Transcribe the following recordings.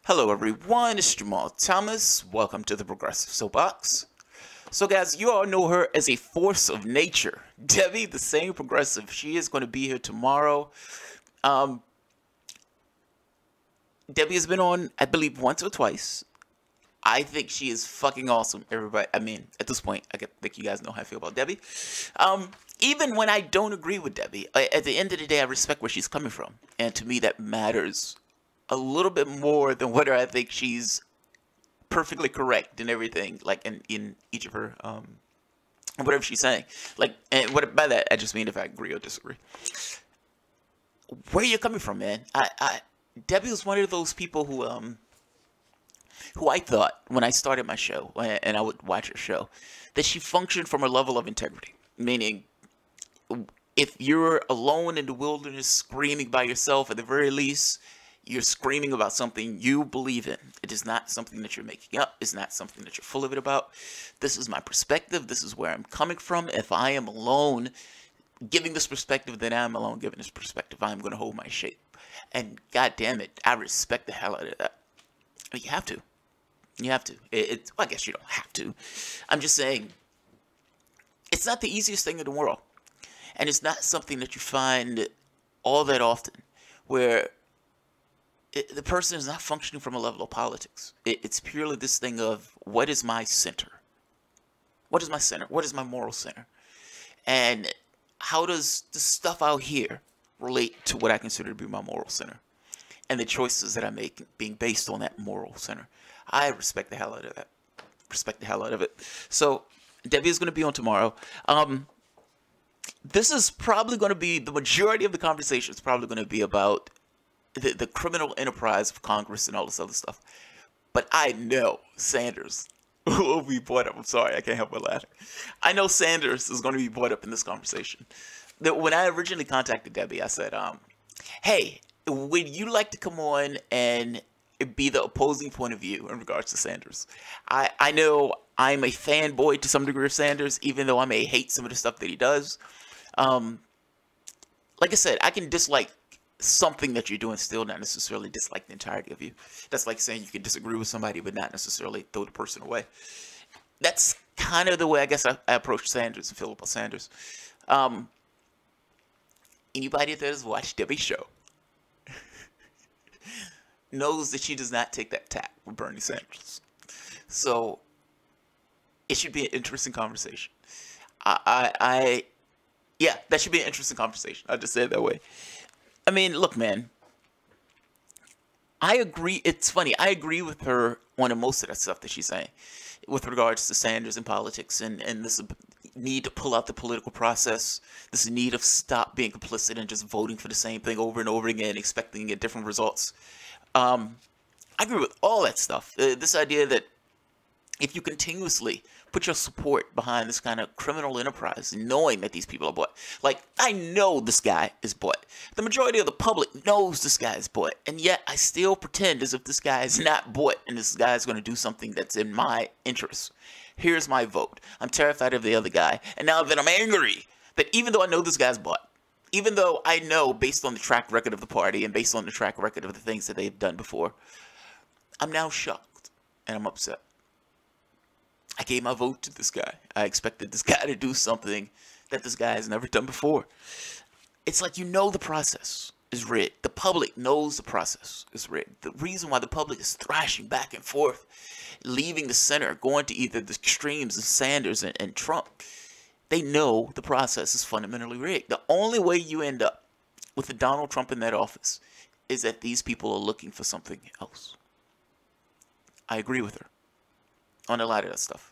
Hello everyone, it's Jamal Thomas. Welcome to the Progressive Soapbox. So guys, you all know her as a force of nature. Debbie, the same progressive, she is going to be here tomorrow. Debbie has been on, I believe, once or twice. I think she is fucking awesome, everybody. I mean, at this point, think you guys know how I feel about Debbie. Even when I don't agree with Debbie, at the end of the day, I respect where she's coming from. And to me, that matters a little bit more than whether I think she's perfectly correct in everything, like in each of her, whatever she's saying. Like, and what by that, I just mean if I agree or disagree. Where are you coming from, man? Debbie was one of those people who I thought when I started my show, and I would watch her show, that she functioned from a level of integrity. Meaning, if you're alone in the wilderness screaming by yourself, at the very least, you're screaming about something you believe in. It is not something that you're making up. It's not something that you're full of it about. This is my perspective. This is where I'm coming from. If I am alone giving this perspective, then I'm alone giving this perspective. I'm going to hold my shape. And god damn it, I respect the hell out of that. I mean, you have to. You have to. Well, I guess you don't have to. I'm just saying, it's not the easiest thing in the world. And it's not something that you find all that often, where the person is not functioning from a level of politics. It's purely this thing of, what is my center? What is my center? What is my moral center? And how does the stuff out here relate to what I consider to be my moral center? And the choices that I make being based on that moral center. I respect the hell out of that. Respect the hell out of it. So, Debbie is going to be on tomorrow. This is probably going to be, the majority of the conversation is probably going to be about the criminal enterprise of Congress and all this other stuff. But I know Sanders will be brought up. I'm sorry, I can't help but laughing. I know Sanders is going to be brought up in this conversation. When I originally contacted Debbie, I said, hey, would you like to come on and be the opposing point of view in regards to Sanders? I know I'm a fanboy to some degree of Sanders, even though I may hate some of the stuff that he does. Like I said, I can dislike something that you're doing, still not necessarily dislike the entirety of you. That's like saying you can disagree with somebody but not necessarily throw the person away. That's kind of the way I guess I approach Sanders and feel about Sanders. Anybody that has watched Debbie's show knows that she does not take that tack with Bernie Sanders. So it should be an interesting conversation. Yeah, that should be an interesting conversation. I'll just say it that way. I mean, look, man, I agree. It's funny. I agree with her on most of that stuff that she's saying with regards to Sanders and politics and this need to pull out the political process, this need of stop being complicit and just voting for the same thing over and over again, expecting to get different results. I agree with all that stuff. This idea that if you continuously put your support behind this kind of criminal enterprise, knowing that these people are bought. Like, I know this guy is bought. The majority of the public knows this guy is bought. And yet, I still pretend as if this guy is not bought and this guy is going to do something that's in my interest. Here's my vote. I'm terrified of the other guy. And now that I'm angry, that even though I know this guy's bought, even though I know based on the track record of the party and based on the track record of the things that they've done before, I'm now shocked and I'm upset. I gave my vote to this guy. I expected this guy to do something that this guy has never done before. It's like, you know, the process is rigged. The public knows the process is rigged. The reason why the public is thrashing back and forth, leaving the center, going to either the extremes of Sanders and Trump, they know the process is fundamentally rigged. The only way you end up with a Donald Trump in that office is that these people are looking for something else. I agree with her on a lot of that stuff.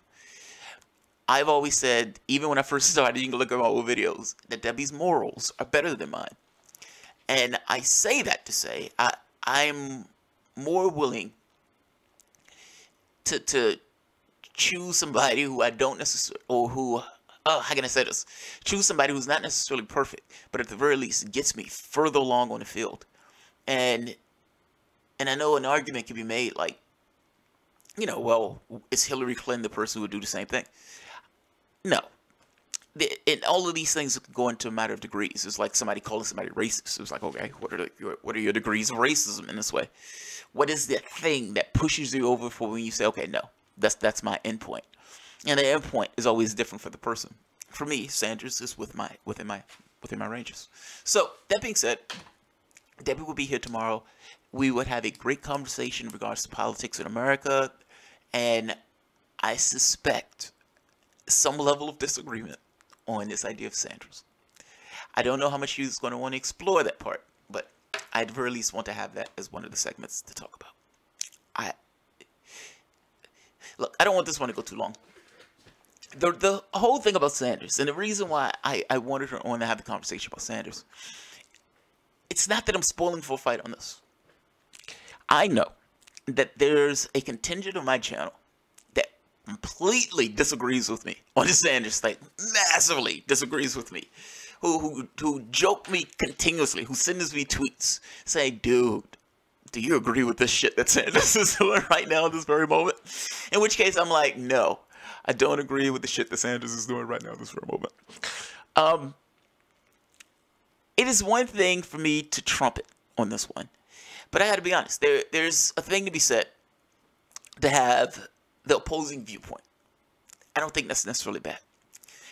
I've always said, even when I first started, you can look at my old videos, that Debbie's morals are better than mine. And I say that to say, I'm more willing to choose somebody who I don't necessarily, or who, how can I say this? Choose somebody who's not necessarily perfect, but at the very least gets me further along on the field. And I know an argument can be made like, you know, well, is Hillary Clinton the person who would do the same thing? No. And all of these things go into a matter of degrees. It's like somebody calling somebody racist. It's like, okay, what are your degrees of racism in this way? What is the thing that pushes you over for when you say, okay, no, that's my endpoint? And the endpoint is always different for the person. For me, Sanders is within my ranges. So that being said, Debbie will be here tomorrow. We would have a great conversation in regards to politics in America, and I suspect some level of disagreement on this idea of Sanders. I don't know how much he's going to want to explore that part, but I at very least want to have that as one of the segments to talk about. Look, I don't want this one to go too long. The whole thing about Sanders, and the reason why I wanted her on to have the conversation about Sanders, it's not that I'm spoiling for a fight on this. I know that there's a contingent of my channel that completely disagrees with me on the Sanders thing, massively disagrees with me, who joke me continuously, who sends me tweets saying, dude, do you agree with this shit that Sanders is doing right now in this very moment? In which case I'm like, no, I don't agree with the shit that Sanders is doing right now in this very moment. It is one thing for me to trumpet on this one, but I gotta be honest, there's a thing to be said to have the opposing viewpoint. I don't think that's necessarily bad.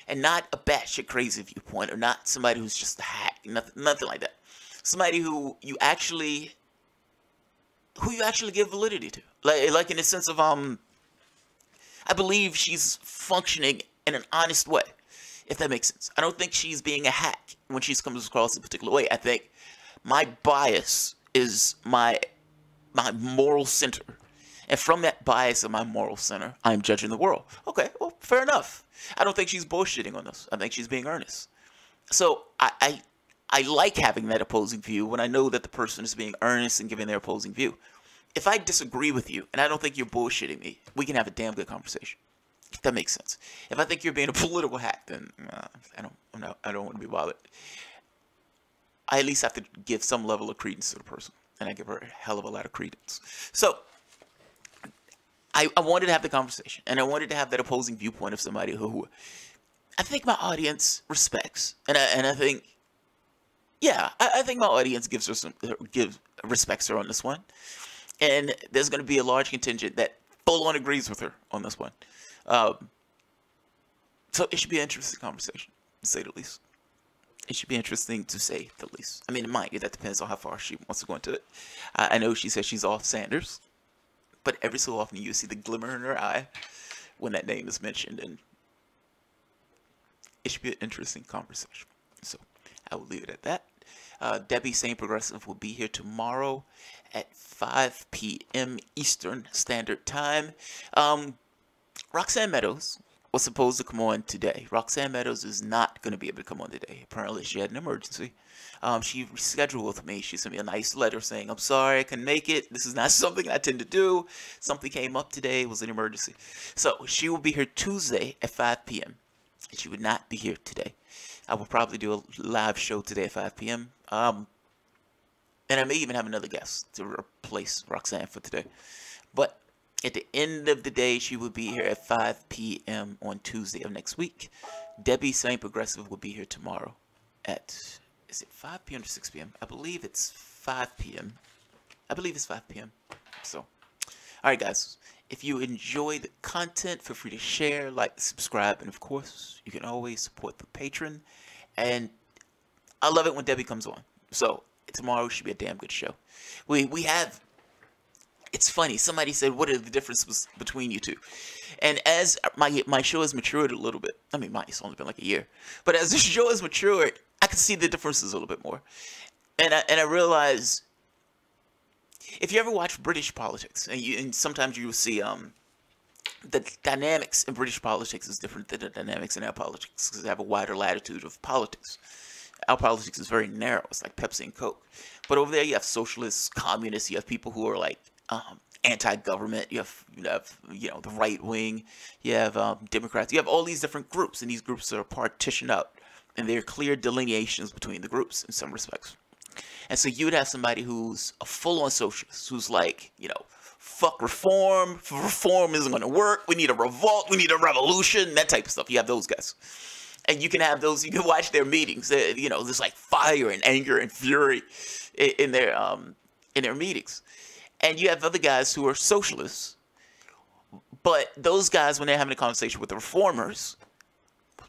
And not a batshit crazy viewpoint, or not somebody who's just a hack, nothing like that. Somebody who you actually give validity to. Like in the sense of, I believe she's functioning in an honest way, if that makes sense. I don't think she's being a hack when she comes across a particular way. I think my bias is my moral center. And from that bias of my moral center, I'm judging the world. Okay, well, fair enough. I don't think she's bullshitting on this. I think she's being earnest. So I like having that opposing view when I know that the person is being earnest and giving their opposing view. If I disagree with you and I don't think you're bullshitting me, we can have a damn good conversation. If that makes sense. If I think you're being a political hack, then I don't want to be bothered. I at least have to give some level of credence to the person, and I give her a hell of a lot of credence. So I wanted to have the conversation, and I wanted to have that opposing viewpoint of somebody who I think my audience respects, and I think, yeah, I think my audience respects her on this one, and there's going to be a large contingent that full on agrees with her on this one. So it should be an interesting conversation, to say the least. It should be interesting, to say the least. I mean, mind you, that depends on how far she wants to go into it. I know she says she's off Sanders, but every so often you see the glimmer in her eye when that name is mentioned, and it should be an interesting conversation. So I will leave it at that. Debbie SaneProgressive will be here tomorrow at 5 p.m. Eastern Standard Time. Roxanne Meadows was supposed to come on today. Roxanne Meadows is not going to be able to come on today. Apparently she had an emergency. She rescheduled with me. She sent me a nice letter saying, I'm sorry I couldn't make it. This is not something I tend to do. Something came up today. It was an emergency. So she will be here Tuesday at 5 p.m. She would not be here today. I will probably do a live show today at 5 p.m. And I may even have another guest to replace Roxanne for today. But at the end of the day, she will be here at 5 p.m. on Tuesday of next week. Debbie SaneProgressive will be here tomorrow at, is it 5 p.m. or 6 p.m.? I believe it's 5 p.m. I believe it's 5 p.m. So, alright guys, if you enjoy the content, feel free to share, like, subscribe, and of course, you can always support the patron. And I love it when Debbie comes on. So, tomorrow should be a damn good show. We have, it's funny, somebody said, what are the differences between you two? And as my show has matured a little bit, I mean, it's only been like a year, but as the show has matured, I can see the differences a little bit more. And I realize, if you ever watch British politics, and sometimes you will see the dynamics in British politics is different than the dynamics in our politics, because they have a wider latitude of politics. Our politics is very narrow. It's like Pepsi and Coke. But over there, you have socialists, communists. You have people who are like anti-government. You have the right wing. You have Democrats. You have all these different groups, and these groups are partitioned out, and there are clear delineations between the groups in some respects. And so you would have somebody who's a full-on socialist, who's like, fuck reform. Reform isn't going to work. We need a revolt. We need a revolution. That type of stuff. You have those guys. And you can have those, you can watch their meetings. There's like fire and anger and fury in their meetings. And you have other guys who are socialists. But those guys, when they're having a conversation with the reformers,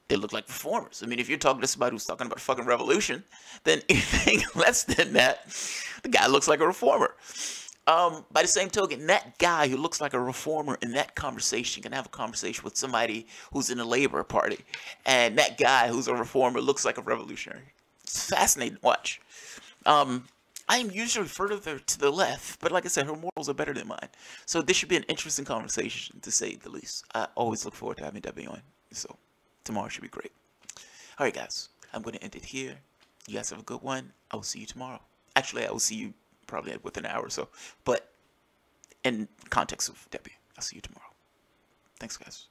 they look like reformers. I mean, if you're talking to somebody who's talking about fucking revolution, then anything less than that, the guy looks like a reformer. By the same token, that guy who looks like a reformer in that conversation can have a conversation with somebody who's in the Labor Party, and that guy who's a reformer looks like a revolutionary. It's fascinating to watch. I am usually further to the left, but like I said, her morals are better than mine. So this should be an interesting conversation, to say the least. I always look forward to having Debbie on. So tomorrow should be great. All right, guys, I'm going to end it here. You guys have a good one. I will see you tomorrow. Actually, I will see you probably within an hour or so. But in context of Debbie, I'll see you tomorrow. Thanks, guys.